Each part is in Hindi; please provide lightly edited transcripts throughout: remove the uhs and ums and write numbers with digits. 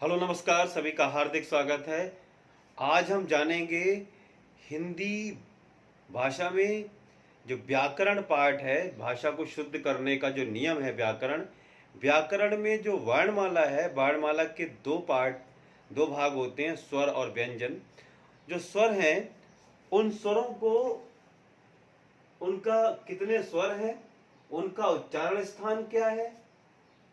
हेलो नमस्कार, सभी का हार्दिक स्वागत है। आज हम जानेंगे हिंदी भाषा में जो व्याकरण पार्ट है, भाषा को शुद्ध करने का जो नियम है व्याकरण। व्याकरण में जो वर्णमाला है, वर्णमाला के दो भाग होते हैं, स्वर और व्यंजन। जो स्वर हैं, उन स्वरों को, उनका कितने स्वर हैं, उनका उच्चारण स्थान क्या है,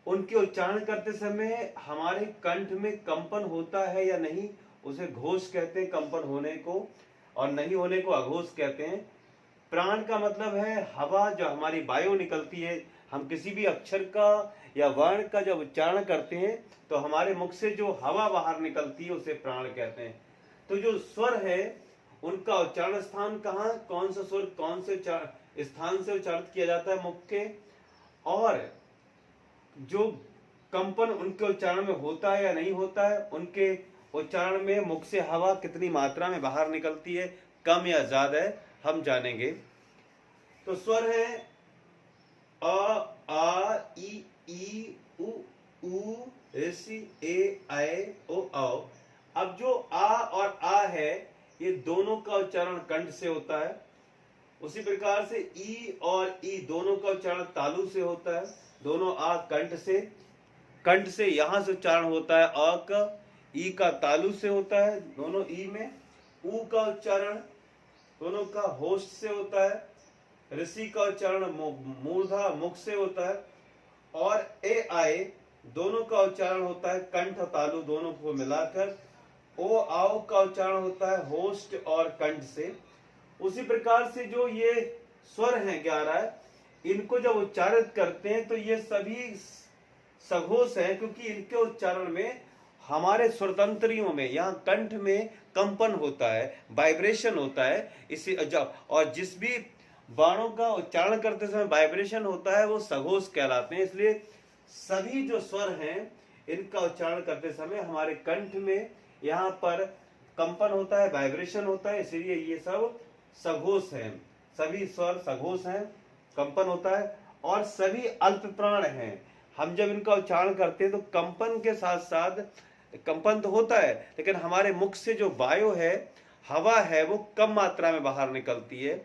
उनके उच्चारण करते समय हमारे कंठ में कंपन होता है या नहीं, उसे घोष कहते हैं कंपन होने को, और नहीं होने को अघोष कहते हैं। प्राण का मतलब है हवा, जो हमारी वायु निकलती है। हम किसी भी अक्षर का या वर्ण का जब उच्चारण करते हैं तो हमारे मुख से जो हवा बाहर निकलती है उसे प्राण कहते हैं। तो जो स्वर है उनका उच्चारण स्थान कहाँ, कौन सा स्वर कौन से स्थान से उच्चारित किया जाता है मुख के, और जो कंपन उनके उच्चारण में होता है या नहीं होता है, उनके उच्चारण में मुख से हवा कितनी मात्रा में बाहर निकलती है, कम या ज्यादा है, हम जानेंगे। तो स्वर है अ, आ, ई, उ, ऋ, ए, ऐ, ओ, औ। अब जो आ और आ है, ये दोनों का उच्चारण कंठ से होता है। उसी प्रकार से ई और ई दोनों का उच्चारण तालु से होता है। दोनों आ कंठ से यहां से उच्चारण होता है। अ का, ई का तालु से होता है दोनों ई में। उ का उच्चारण दोनों का होस्ट से होता है। ऋषि का उच्चारण मूर्धा मुख से होता है। और ए आए दोनों का उच्चारण होता है कंठ तालु दोनों को मिलाकर। ओ आओ का उच्चारण होता है होस्ट और कंठ से। उसी प्रकार से जो ये स्वर हैं 11, इनको जब उच्चारित करते हैं तो ये सभी सघोष हैं, क्योंकि इनके उच्चारण में हमारे स्वरतंत्रियों में, यहाँ कंठ में कंपन होता है, वाइब्रेशन होता है। इसी और जिस भी बाणों का उच्चारण करते समय वाइब्रेशन होता है वो सघोष कहलाते हैं। इसलिए सभी जो स्वर हैं इनका उच्चारण करते समय हमारे कंठ में यहाँ पर कंपन होता है, वाइब्रेशन होता है, इसलिए ये सब सघोष हैं। सभी स्वर सघोष हैं, कंपन होता है, और सभी अल्प प्राण हैं। हम जब इनका उच्चारण करते हैं तो कंपन के साथ साथ, कंपन तो होता है लेकिन हमारे मुख से जो वायु है, हवा है, वो कम मात्रा में बाहर निकलती है।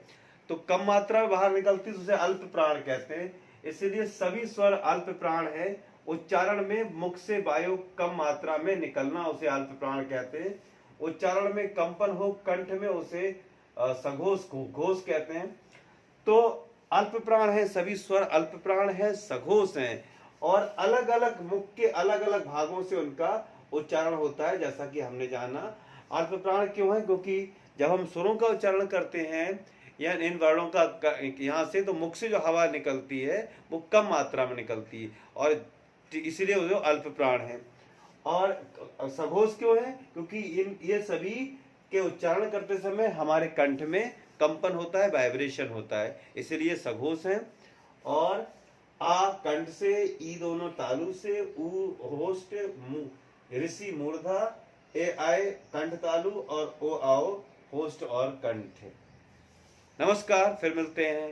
तो कम मात्रा में बाहर निकलती है तो उसे अल्प प्राण कहते हैं। इसलिए सभी स्वर अल्प प्राण है। उच्चारण में मुख से वायु कम मात्रा में निकलना उसे अल्प प्राण कहते हैं। उच्चारण में कंपन हो कंठ में उसे सघोष घोष कहते हैं। तो अल्प प्राण है, सभी स्वर अल्प प्राण है, सघोष हैं, और अलग अलग मुख के अलग अलग भागों से उनका उच्चारण होता है। जैसा कि हमने जाना, अल्प प्राण क्यों है, क्योंकि जब हम स्वरों का उच्चारण करते हैं या इन वर्णों का यहाँ से, तो मुख से जो हवा निकलती है वो कम मात्रा में निकलती है, और इसीलिए वो अल्प प्राण है। और सघोष क्यों है, क्योंकि ये सभी के उच्चारण करते समय हमारे कंठ में कंपन होता है, वाइब्रेशन होता है, इसलिए सघोष है। और आ कंठ से, ई दोनों तालु से, उ होस्ट, ऋषि मूर्धा, ए आए कंठ तालु, और ओ आओ होस्ट और कंठ। नमस्कार, फिर मिलते हैं।